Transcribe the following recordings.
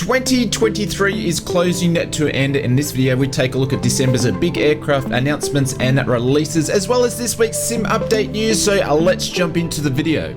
2023 is closing to an end. In this video, we take a look at December's big aircraft announcements and releases, as well as this week's sim update news. So let's jump into the video.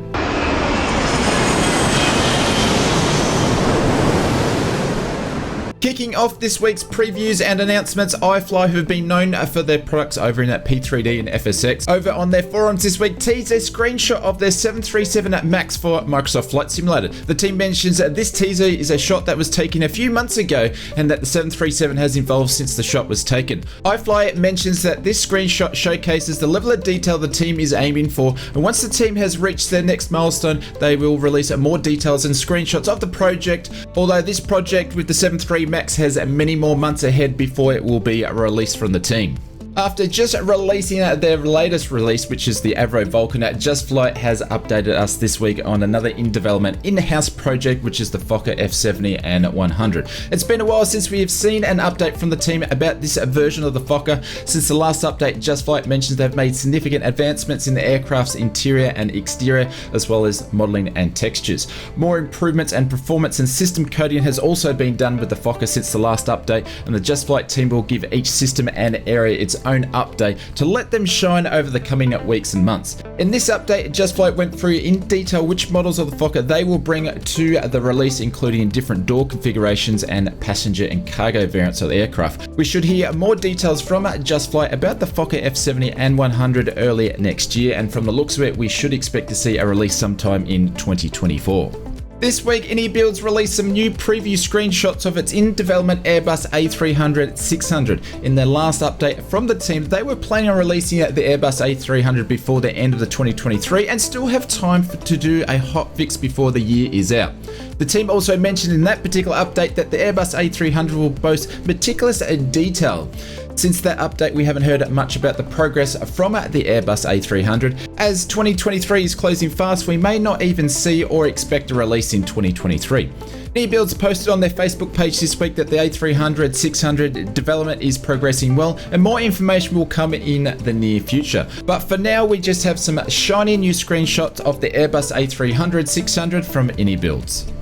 Kicking off this week's previews and announcements, iFly, who have been known for their products over in that P3D and FSX, over on their forums this week, teased a screenshot of their 737 MAX for Microsoft Flight Simulator. The team mentions that this teaser is a shot that was taken a few months ago and that the 737 has evolved since the shot was taken. iFly mentions that this screenshot showcases the level of detail the team is aiming for, and once the team has reached their next milestone, they will release more details and screenshots of the project, although this project with the 73 Max has many more months ahead before it will be released from the team. After just releasing their latest release, which is the Avro Vulcan, Just Flight has updated us this week on another in-development in-house project, which is the Fokker F70 and 100. It's been a while since we have seen an update from the team about this version of the Fokker. Since the last update, Just Flight mentions they've made significant advancements in the aircraft's interior and exterior, as well as modeling and textures. More improvements and performance and system coding has also been done with the Fokker since the last update, and the Just Flight team will give each system and area its own update to let them shine over the coming weeks and months. In this update, Just Flight went through in detail which models of the Fokker they will bring to the release, including different door configurations and passenger and cargo variants of the aircraft. We should hear more details from Just Flight about the Fokker F70 and 100 early next year, and from the looks of it, we should expect to see a release sometime in 2024. This week, AnyBuilds released some new preview screenshots of its in-development Airbus A300-600. In their last update from the team, they were planning on releasing the Airbus A300 before the end of the 2023 and still have time to do a hot fix before the year is out. The team also mentioned in that particular update that the Airbus A300 will boast meticulous detail. Since that update, we haven't heard much about the progress from the Airbus A300. As 2023 is closing fast, we may not even see or expect a release in 2023. AnyBuilds posted on their Facebook page this week that the A300-600 development is progressing well, and more information will come in the near future. But for now, we just have some shiny new screenshots of the Airbus A300-600 from AnyBuilds.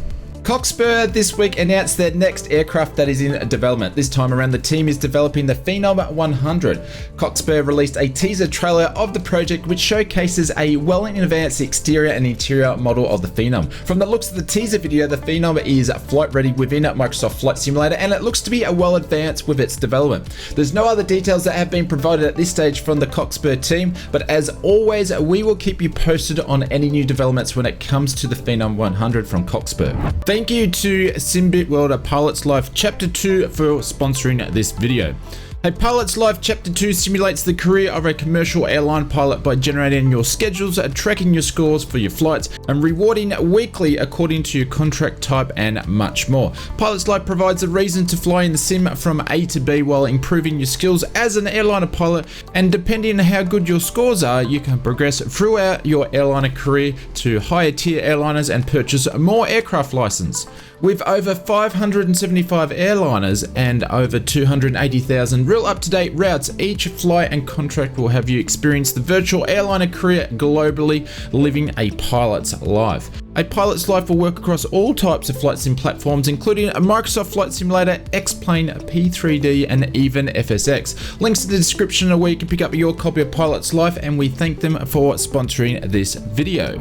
Cockspur this week announced their next aircraft that is in development. This time around, the team is developing the Phenom 100. Cockspur released a teaser trailer of the project, which showcases a well in advance exterior and interior model of the Phenom. From the looks of the teaser video, the Phenom is flight ready within Microsoft Flight Simulator, and it looks to be well advanced with its development. There's no other details that have been provided at this stage from the Cockspur team, but as always, we will keep you posted on any new developments when it comes to the Phenom 100 from Cockspur. Thank you to Simbit World Pilot's Life Chapter 2 for sponsoring this video. A Pilot's Life Chapter 2 simulates the career of a commercial airline pilot by generating your schedules, tracking your scores for your flights, and rewarding weekly according to your contract type and much more. Pilot's Life provides a reason to fly in the sim from A to B while improving your skills as an airliner pilot, and depending on how good your scores are, you can progress throughout your airliner career to higher tier airliners and purchase more aircraft license. With over 575 airliners and over 280,000 real up-to-date routes, each flight and contract will have you experience the virtual airliner career globally, living a pilot's life. A Pilot's Life will work across all types of flight sim platforms, including a Microsoft Flight Simulator, X-Plane, P3D, and even FSX. Links in the description where you can pick up your copy of Pilot's Life, and we thank them for sponsoring this video.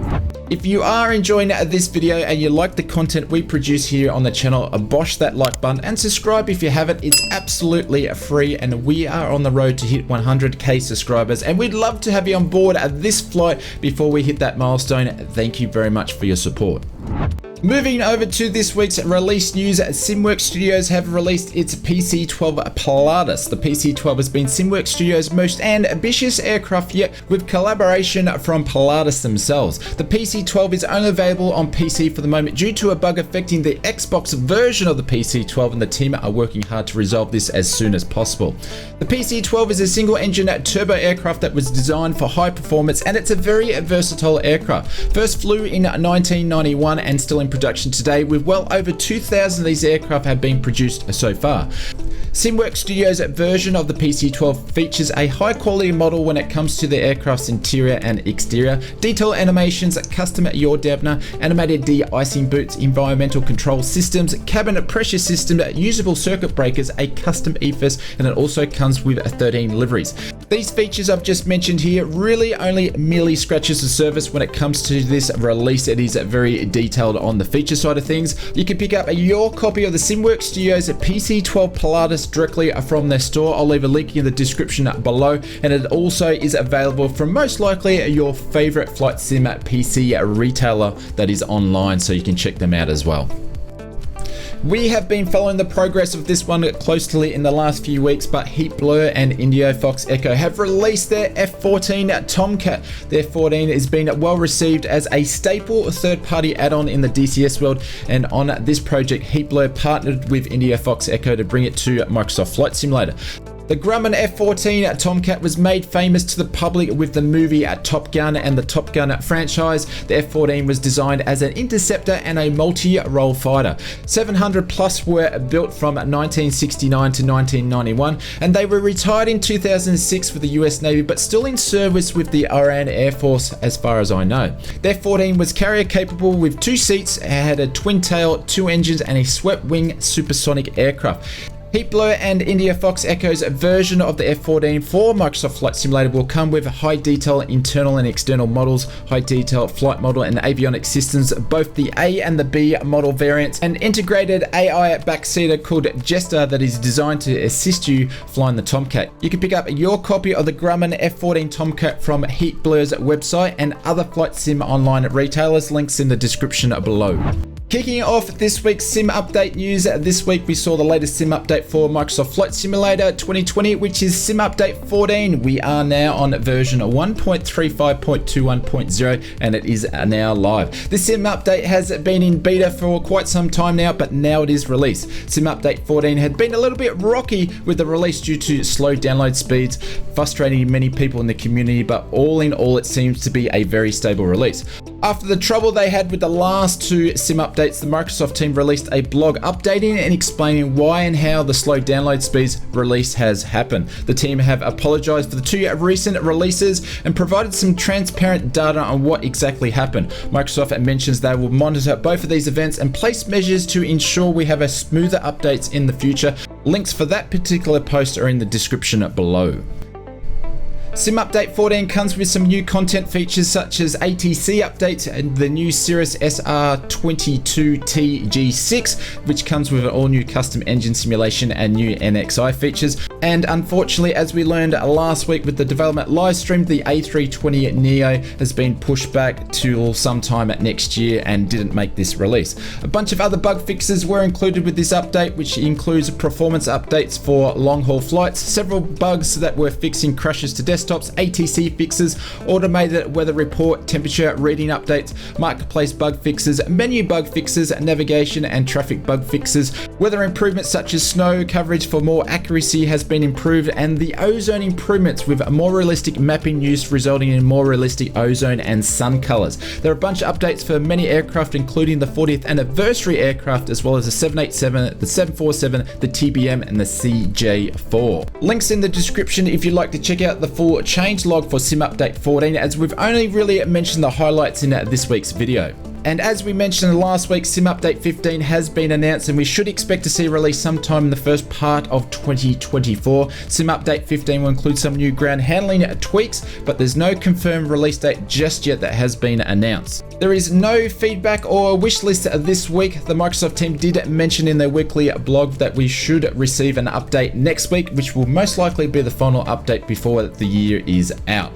If you are enjoying this video and you like the content we produce here on the channel, bosh that like button and subscribe if you haven't. It's absolutely free, and we are on the road to hit 100k subscribers, and we'd love to have you on board this flight before we hit that milestone. Thank you very much for your support. Moving over to this week's release news, SimWorks Studios have released its PC-12 Pilatus. The PC-12 has been SimWorks Studios' most ambitious aircraft yet, with collaboration from Pilatus themselves. The PC-12 is only available on PC for the moment due to a bug affecting the Xbox version of the PC-12, and the team are working hard to resolve this as soon as possible. The PC-12 is a single-engine turbo aircraft that was designed for high performance, and it's a very versatile aircraft. First flew in 1991 and still in in production today, with well over 2,000 of these aircraft have been produced so far. SimWorks Studio's version of the PC-12 features a high-quality model when it comes to the aircraft's interior and exterior, detail animations, custom yaw dampener, animated de-icing boots, environmental control systems, cabin pressure system, usable circuit breakers, a custom EFIS, and it also comes with 13 liveries. These features I've just mentioned here really only merely scratches the surface when it comes to this release. It is very detailed on the feature side of things. You can pick up your copy of the SimWorks Studios PC-12 Pilatus directly from their store. I'll leave a link in the description below, and it also is available from most likely your favorite flight sim PC retailer that is online, so you can check them out as well. We have been following the progress of this one closely in the last few weeks, but Heat Blur and Indio Fox Echo have released their F-14 Tomcat. The F-14 has been well received as a staple third-party add-on in the DCS world, and on this project, Heat Blur partnered with Indio Fox Echo to bring it to Microsoft Flight Simulator. The Grumman F-14 Tomcat was made famous to the public with the movie Top Gun and the Top Gun franchise. The F-14 was designed as an interceptor and a multi-role fighter. 700 plus were built from 1969 to 1991, and they were retired in 2006 with the US Navy, but still in service with the Iran Air Force as far as I know. The F-14 was carrier capable with 2 seats, had a twin tail, 2 engines, and a swept wing supersonic aircraft. Heat Blur and India Fox Echo's version of the F-14 for Microsoft Flight Simulator will come with high detail internal and external models, high detail flight model and avionics systems, both the A and the B model variants, and integrated AI backseater called Jester that is designed to assist you flying the Tomcat. You can pick up your copy of the Grumman F-14 Tomcat from Heat Blur's website and other flight sim online retailers, links in the description below. Kicking off this week's sim update news, this week we saw the latest sim update for Microsoft Flight Simulator 2020, which is sim update 14. We are now on version 1.35.21.0 and it is now live. The sim update has been in beta for quite some time now, but now it is released. Sim update 14 had been a little bit rocky with the release due to slow download speeds, frustrating many people in the community, but all in all it seems to be a very stable release. After the trouble they had with the last 2 sim updates, the Microsoft team released a blog updating and explaining why and how the slow download speeds release has happened. The team have apologized for the 2 recent releases and provided some transparent data on what exactly happened. Microsoft mentions they will monitor both of these events and place measures to ensure we have a smoother updates in the future. Links for that particular post are in the description below. Sim Update 14 comes with some new content features such as ATC updates and the new Cirrus SR22TG6, which comes with an all-new custom engine simulation and new NXI features. And unfortunately, as we learned last week with the development live stream, the A320neo has been pushed back to sometime next year and didn't make this release. A bunch of other bug fixes were included with this update, which includes performance updates for long-haul flights, several bugs that were fixing crashes to desktops, ATC fixes, automated weather report, temperature reading updates, marketplace bug fixes, menu bug fixes, navigation and traffic bug fixes. Weather improvements such as snow coverage for more accuracy has been improved, and the ozone improvements with more realistic mapping use resulting in more realistic ozone and sun colors. There are a bunch of updates for many aircraft, including the 40th anniversary aircraft, as well as the 787, the 747, the TBM and the CJ4. Links in the description if you'd like to check out the full change log for Sim Update 14, as we've only really mentioned the highlights in this week's video. And as we mentioned last week, Sim Update 15 has been announced and we should expect to see a release sometime in the first part of 2024. Sim Update 15 will include some new ground handling tweaks, but there's no confirmed release date just yet that has been announced. There is no feedback or wish list this week. The Microsoft team did mention in their weekly blog that we should receive an update next week, which will most likely be the final update before the year is out.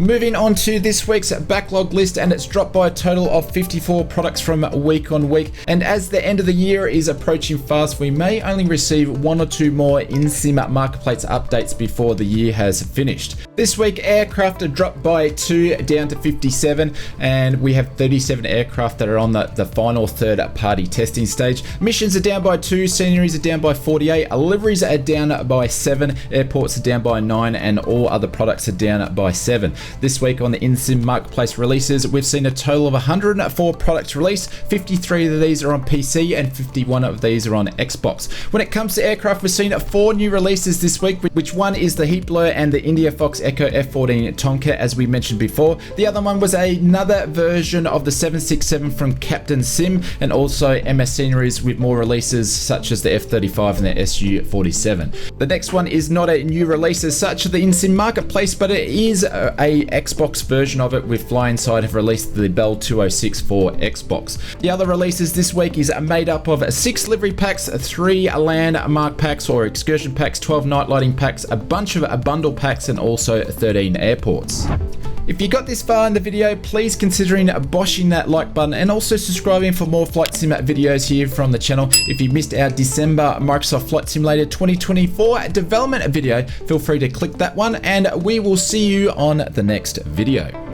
Moving on to this week's backlog list, and it's dropped by a total of 54 products from week on week. And as the end of the year is approaching fast, we may only receive 1 or 2 more in-sim marketplace updates before the year has finished. This week, aircraft are dropped by 2 down to 57, and we have 37 aircraft that are on the final third-party testing stage. Missions are down by 2, sceneries are down by 48, liveries are down by 7, airports are down by 9, and all other products are down by 7. This week on the in-sim marketplace releases, we've seen a total of 104 products released. 53 of these are on PC and 51 of these are on Xbox. When it comes to aircraft, we've seen 4 new releases this week, which one is the Heat Blur and the India Fox Echo F-14 Tonka, as we mentioned before. The other one was another version of the 767 from Captain Sim, and also MS Sceneries with more releases such as the F-35 and the Su-47. The next one is not a new release as such of the in-sim marketplace, but it is a Xbox version of it, with Fly Inside have released the Bell 206 for Xbox. The other releases this week is made up of 6 livery packs, 3 landmark packs or excursion packs, 12 night lighting packs, a bunch of bundle packs, and also 13 airports. If you got this far in the video, please consider boshing that like button and also subscribing for more Flight Sim videos here from the channel. If you missed our December Microsoft Flight Simulator 2024 development video, feel free to click that one, and we will see you on the next video.